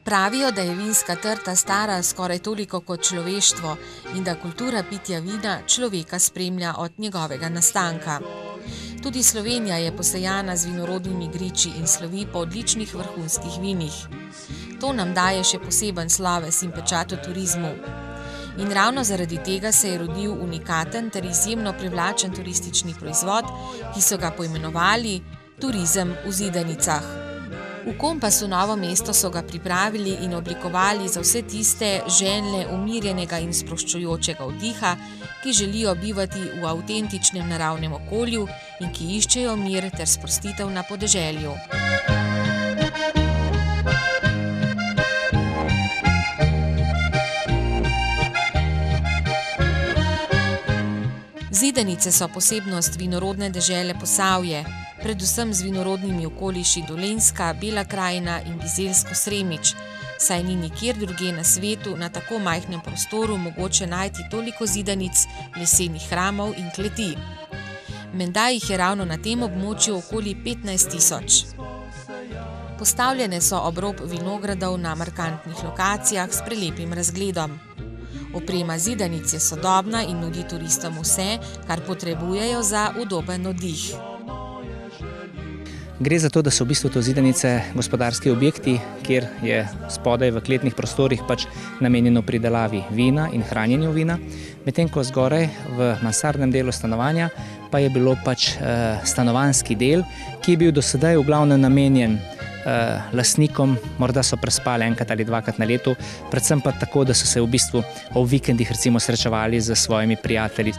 Pravijo, da je vinska trta stara skoraj toliko kot človeštvo in da kultura pitja vina človeka spremlja od njegovega nastanka. Tudi Slovenija je posejana z vinorodnimi griči in slovi po odličnih vrhunskih vinih. To nam daje še poseben sloves in pečat v turizmu. In ravno zaradi tega se je rodil unikaten ter izjemno privlačen turistični proizvod, ki so ga poimenovali Turizem v Zidanicah. V Kompasu Novo mesto so ga pripravili in oblikovali za vse tiste željne umirjenega in sproščujočega vdiha, ki želijo bivati v avtentičnem naravnem okolju in ki iščejo mir ter sprostitev na podeželju. Zidanice so posebnost vinorodne dežele Posavje, predvsem z vinorodnimi okoliši Dolenjska, Bela krajina in Bizeljsko-Sremič, saj ni nikjer drugje na svetu na tako majhnem prostoru mogoče najti toliko zidanic, lesenih hramov in kleti. Menda jih je ravno na tem območju okoli 15 tisoč. Postavljene so ob rob vinogradov na markantnih lokacijah s prelepim razgledom. Oprema zidanic je sodobna in nudi turistom vse, kar potrebujejo za udoben oddih. Gre za to, da so v bistvu to zidanice gospodarski objekti, kjer je spodaj v kletnih prostorih namenjeno pridelavi vina in hranjenju vina, medtem ko zgoraj v mansardnem delu stanovanja pa je bilo stanovanjski del, ki je bil do sedaj v glavnem namenjen lastnikom, morda so prespali enkrat ali dvakrat na letu, predvsem pa tako, da so se v bistvu ob vikendih recimo srečevali z svojimi prijatelji.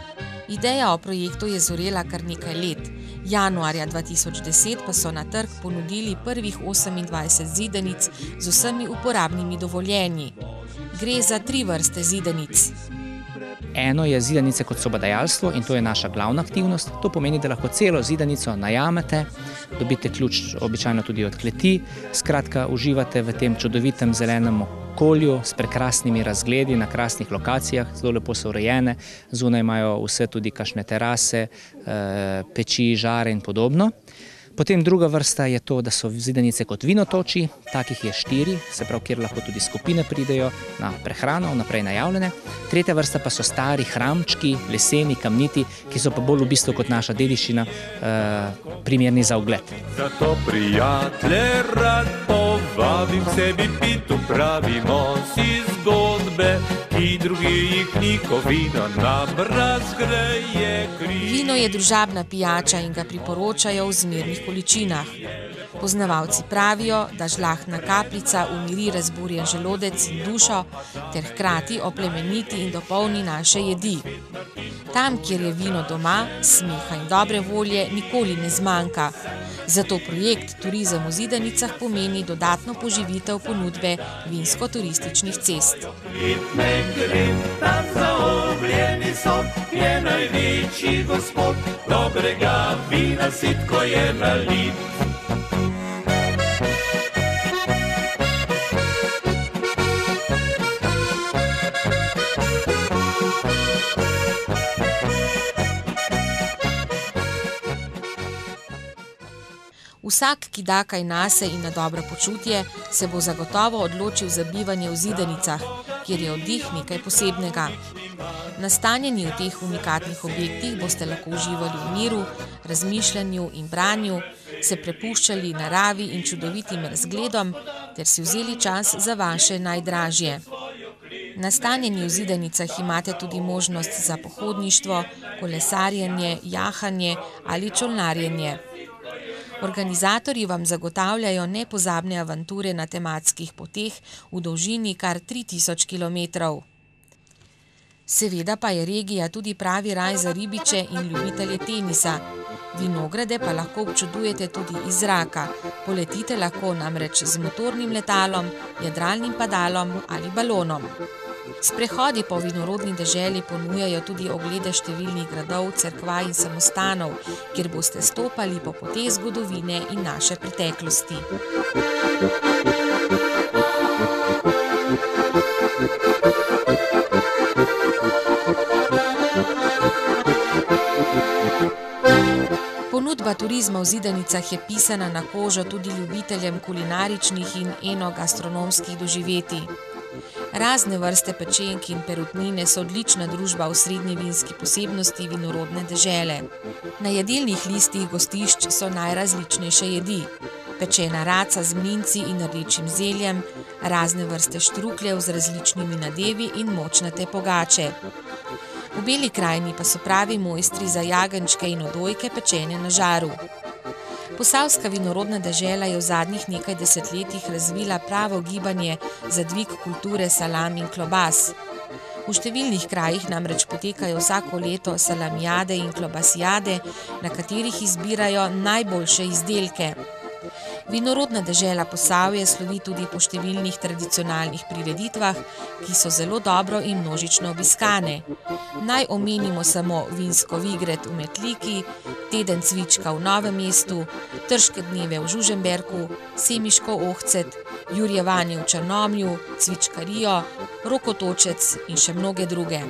Ideja o projektu je zorela kar nekaj let. Januarja 2010 pa so na trg ponudili prvih 28 zidanic z vsemi uporabnimi dovoljenji. Gre za 3 vrste zidanic. Eno je zidanice kot sobodajalstvo in to je naša glavna aktivnost. To pomeni, da lahko celo zidanico najamete, dobite ključ običajno tudi od kleti, skratka uživate v tem čudovitem zelenem okolju s prekrasnimi razgledi na krasnih lokacijah, zelo lepo so urejene, zunaj imajo vse tudi kakšne terase, peči, žare in podobno. Potem druga vrsta je to, da so zidanice kot vinotoči, takih je 4, se pravi, kjer lahko tudi skupine pridejo na prehrano, naprej najavljene. Tretja vrsta pa so stari hramčki, leseni, kamniti, ki so pa bolj v bistvu kot naša dediščina primerni za ogled. Zato prijatelje rad povabim sebi pitu, pravimo si zgodbe, ki drugi jih niko vino nam razgreje kri. Vino je družabna pijača in ga priporočajo v zmernih količinah. Poznavalci pravijo, da žlahtna kapljica umiri razburjen želodec in dušo ter hkrati oplemeniti in dopolni naše jedi. Tam, kjer je vino doma, smeha in dobre volje nikoli ne zmanjka. Zato projekt Turizem v Zidanicah pomeni dodatno poživitev ponudbe vinsko-turističnih cest. Je največji gospod, dobrega vina sitko je nalit. Vsak, ki da kaj nase in na dobro počutje, se bo zagotovo odločil za bivanje v Zidanicah, kjer je oddih nekaj posebnega. Nastanjeni v teh unikatnih objektih boste lahko uživali v miru, razmišljanju in branju, se prepuščali naravi in čudovitim razgledom ter si vzeli čas za vaše najdražje. Nastanjeni v Zidanicah imate tudi možnost za pohodništvo, kolesarjenje, jahanje ali čolnarjenje. Organizatorji vam zagotavljajo nepozabne avanture na tematskih poteh v dolžini kar 3000 kilometrov. Seveda pa je regija tudi pravi raj za ribiče in ljubitelje tenisa. Vinograde pa lahko občudujete tudi iz zraka. Poletite lahko namreč z motornim letalom, jadralnim padalom ali balonom. Sprehodi po vinorodni deželi ponujajo tudi oglede številnih gradov, cerkva in samostanov, kjer boste stopali po poteh zgodovine in naše preteklosti. Ponudba turizma v Zidanicah je pisana na kožo tudi ljubiteljem kulinaričnih in enogastronomskih doživetij. Razne vrste pečenk in perutnine so odlična družba v srednji vinski posebnosti vinorodne dežele. Na jedilnih listih gostišč so najrazličnejše jedi. Pečena raca z mlinci in rdečim zeljem, razne vrste štrukljev z različnimi nadevi in močnate pogače. V Beli krajini pa so pravi mojstri za jagenjčke in odojke pečene na žaru. Posavska vinorodna dežela je v zadnjih nekaj desetletjih razvila pravo gibanje za dvig kulture salam in klobas. V številnih krajih namreč potekajo vsako leto salamijade in klobasijade, na katerih izbirajo najboljše izdelke. Vinorodna dežela Posavje slovi tudi po številnih tradicionalnih prireditvah, ki so zelo dobro in množično obiskane. Naj omenimo samo vinsko vigret v Metliki, teden cvička v Novem mestu, Trške dneve v Žužemberku, Semiško ohcet, jurjevanje v Črnomlju, cvičkarijo, rokotočec in še mnoge druge.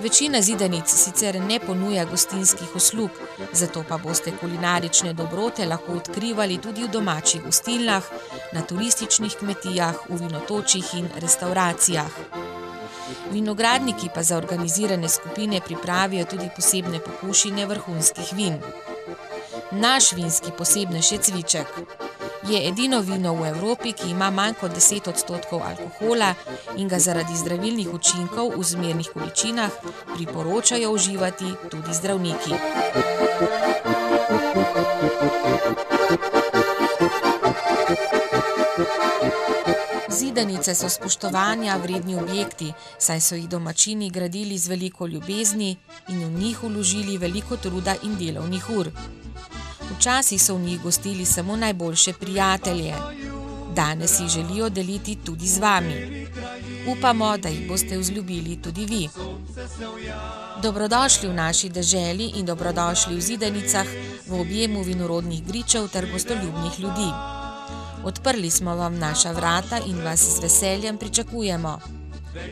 Večina Zidanic sicer ne ponuja gostinskih uslug, zato pa boste kulinarične dobrote lahko odkrivali tudi v domačih gostilnah, na turističnih kmetijah, v vinotočih in restavracijah. Vinogradniki pa za organizirane skupine pripravijo tudi posebne pokušine vrhunskih vin. Naš vinski posebnež je cviček. Je edino vino v Evropi, ki ima manj kot 10% alkohola in ga zaradi zdravilnih učinkov v zmernih količinah priporočajo uživati tudi zdravniki. Zidanice so spoštovanja vredni objekti, saj so jih domačini gradili z veliko ljubezni in v njih vložili veliko truda in delovnih ur. Včasih so v njih gostili samo najboljše prijatelje. Danes jih želijo deliti tudi z vami. Upamo, da jih boste vzljubili tudi vi. Dobrodošli v naši deželi in dobrodošli v Zidanicah v objemu vinorodnih gričev ter gostoljubnih ljudi. Odprli smo vam naša vrata in vas z veseljem pričakujemo.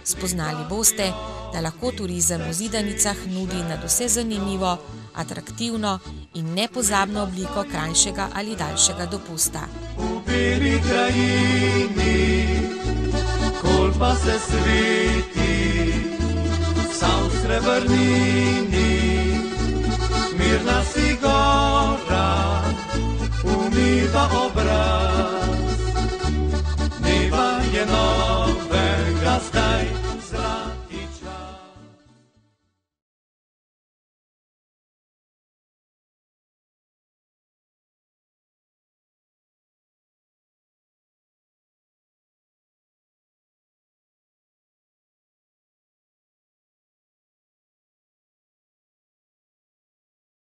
Spoznali boste, da lahko turizem v Zidanicah nudi nadvse zanimivo, atraktivno in nepozabno obliko krajšega ali daljšega dopusta. V Beli krajini, kolpa se sveti, vsa v srebrnini, mirna si